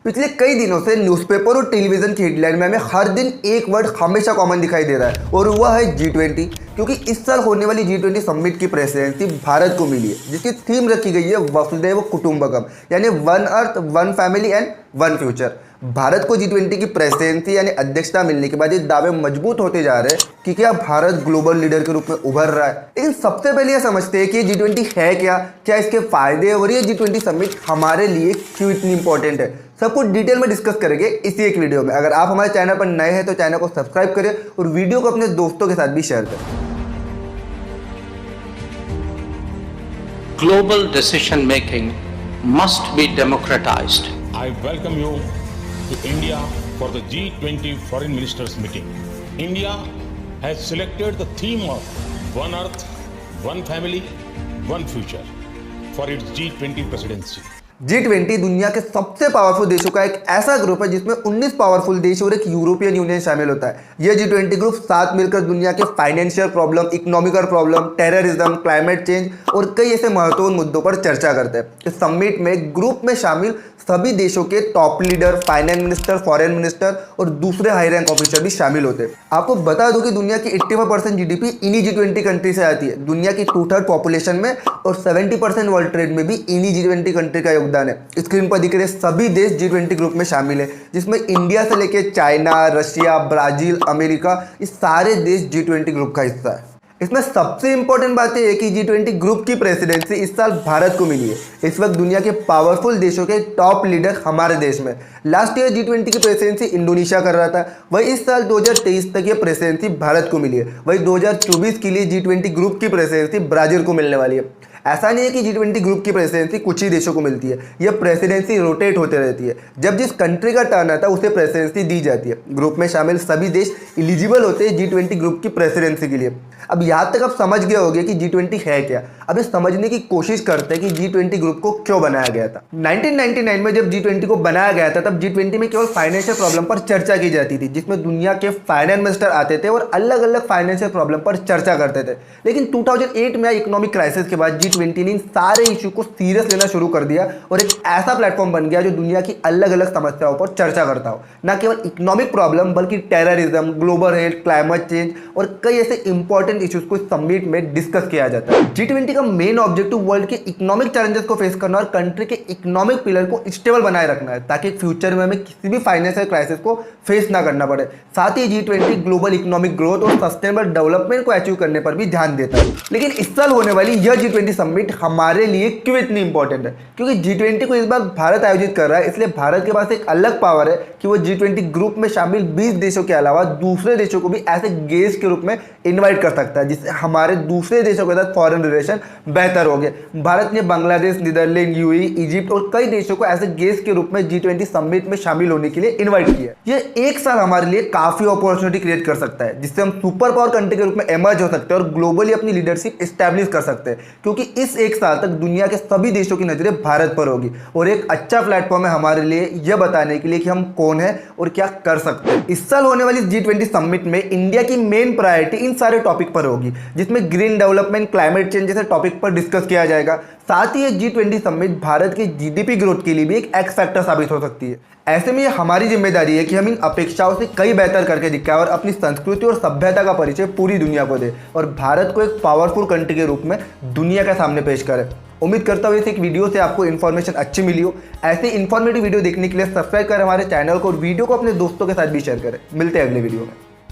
पिछले कई दिनों से न्यूज़पेपर और टेलीविजन की हेडलाइन में हमें हर दिन एक वर्ड हमेशा कॉमन दिखाई दे रहा है और वह है G20। क्योंकि इस साल होने वाली G20 समिट की प्रेसिडेंसी भारत को मिली है, जिसकी थीम रखी गई है वसुधैव कुटुंबकम, यानी one earth, one family and one future. Bharat को G20 की प्रेसिडेंसी यानी अध्यक्षता मिलने के बाद ये दावे मजबूत होते जा रहे हैं कि क्या भारत ग्लोबल लीडर के रूप में उभर रहा है। लेकिन सबसे पहले यह समझते हैं कि ये G20 है क्या इसके फायदे और ये G20 समिट हमारे लिए क्यों इतनी इंपॉर्टेंट है, सब कुछ डिटेल में डिस्कस करेंगे इसी एक वीडियो में। अगर आप हमारे चैनल पर नए हैं तो चैनल को सब्सक्राइब करें और वीडियो को अपने दोस्तों के साथ भी शेयर करें। Global decision making must be democratized. I welcome you to India for the G20 Foreign Ministers meeting. India has selected the theme of One Earth, One Family, One Future for its G20 presidency. G20 दुनिया के सबसे powerful देशों का एक ऐसा group है जिसमें 19 powerful देश और एक यूरोपियन यूनियन शामिल होता है। यह G20 ग्रुप साथ मिलकर दुनिया के financial problem, economical problem, terrorism, climate change और कई ऐसे महत्वपूर्ण मुद्दों पर चर्चा करते हैं। इस समिट में ग्रुप में शामिल सभी देशों के top leader, finance minister, foreign minister और दूसरे हाई रैंक ऑफिसर भी शामिल होते हैं। आपको बता दूं कि दुनिया की 85% जीडीपी इन्हीं G20 कंट्री से आती है। दुनिया की 2/3 पॉपुलेशन में और 70% वर्ल्ड ट्रेड में भी इन्हीं G20 कंट्री का योगदान है। स्क्रीन पर दिख रहे सभी देश G20 ग्रुप में शामिल है, जिसमें इंडिया से लेकर चाइना, रशिया, ब्राजील, अमेरिका, ये सारे देश G20 ग्रुप का हिस्सा है। इसमें सबसे इंपॉर्टेंट बात यह है कि G20 ग्रुप की प्रेसिडेंसी इस साल भारत को मिली है। इस वक्त दुनिया के पावरफुल देशों के टॉप लीडर हमारे देश में। लास्ट ईयर G20 की प्रेसिडेंसी इंडोनेशिया कर रहा था, वही इस साल 2023 तक ये प्रेसिडेंसी भारत को मिली है। वही 2024 के लिए G20 ग्रुप की प्रेसिडेंसी ब्राजील को मिलने वाली है। ऐसा नहीं है कि G20 ग्रुप की प्रेसिडेंसी कुछ ही देशों को मिलती है, यह प्रेसिडेंसी रोटेट होते रहती है। जब जिस कंट्री का टर्न आता है उसे प्रेसिडेंसी दी जाती है। ग्रुप में शामिल सभी देश एलिजिबल होते हैं G20 ग्रुप की प्रेसिडेंसी के लिए। अब यहाँ तक आप समझ गए होंगे कि G20 है क्या। अब इस समझने की कोशिश करते हैं कि G20 ग्रुप को क्यों बनाया गया था। 1999 में जब G20 को बनाया गया था तब G20 में केवल फाइनेंशियल प्रॉब्लम पर चर्चा की जाती थी, जिसमें दुनिया के फाइनेंस मिनिस्टर आते थे और अलग अलग फाइनेंशियल प्रॉब्लम पर चर्चा करते थे। लेकिन 2008 में इकोनॉमिक क्राइसिस के बाद G20 ने इन सारे इशू को सीरियस लेना शुरू कर दिया और एक ऐसा प्लेटफॉर्म बन गया जो दुनिया की अलग अलग समस्याओं पर चर्चा करता हो। न केवल इकोनॉमिक प्रॉब्लम बल्कि terrorism, global health, climate change और कई ऐसे इंपॉर्टेंट इश्यूज को समिट में डिस्कस किया जाता है। G20 का मेन ऑब्जेक्टिव वर्ल्ड के इकोनॉमिक चैलेंजेस को फेस करना और कंट्री के इकोनॉमिक पिलर को स्टेबल बनाए रखना है, ताकि फ्यूचर में हमें किसी भी फाइनेंशियल क्राइसिस को फेस ना करना पड़े। साथ ही G20 ग्लोबल इकोनॉमिक ग्रोथ और सस्टेनेबल डेवलपमेंट को अचीव करने पर भी ध्यान देता है। लेकिन इस साल होने वाली यह G20 समिट हमारे लिए क्यों इतनी इंपॉर्टेंट है? क्योंकि G20 को इस बार भारत आयोजित कर रहा है, इसलिए भारत के पास एक अलग पावर है कि वो G20 ग्रुप में शामिल 20 देशों के अलावा दूसरे देशों को भी ऐसे गेस्ट के रूप में इन्वाइट कर सकता है, जिससे हमारे दूसरे देशों के साथ फॉरेन रिलेशन बेहतर हो गए। भारत ने बांग्लादेश, नीदरलैंड, यूएई, इजिप्ट और कई देशों को ऐसे गेस्ट के रूप में G20 समिट में शामिल होने के लिए इन्वाइट किया। यह एक साल हमारे लिए काफी अपॉर्चुनिटी क्रिएट कर सकता है, जिससे हम सुपर पावर कंट्री के रूप में इमर्ज हो सकते हैं और ग्लोबली अपनी लीडरशिप एस्टैब्लिश कर सकते हैं। क्योंकि इस एक साल तक दुनिया के सभी देशों की नजरें भारत पर होगी और एक अच्छा प्लेटफॉर्म है हमारे लिए यह बताने के लिए कि हम कौन है और क्या कर सकते हैं। इस साल होने वाली G20 समिट में इंडिया की मेन प्रायोरिटी इन सारे टॉपिक पर होगी, जिसमें ग्रीन डेवलपमेंट, क्लाइमेट चेंज जैसे टॉपिक पर डिस्कस किया जाएगा। साथ ही G20 समिट भारत के जीडीपी ग्रोथ के लिए भी एक एक्स फैक्टर साबित हो सकती है। ऐसे में ये हमारी जिम्मेदारी है कि हम इन अपेक्षाओं से कई बेहतर करके दिखाएं और अपनी संस्कृति और सभ्यता का परिचय पूरी दुनिया को दे और भारत को एक पावरफुल कंट्री के रूप में दुनिया के सामने पेश करें। उम्मीद करता हूँ इस एक वीडियो से आपको इन्फॉर्मेशन अच्छी मिली हो। ऐसे इन्फॉर्मेटिव वीडियो देखने के लिए सब्सक्राइब करें हमारे चैनल को और वीडियो को अपने दोस्तों के साथ भी शेयर करें। मिलते हैं अगले वीडियो में।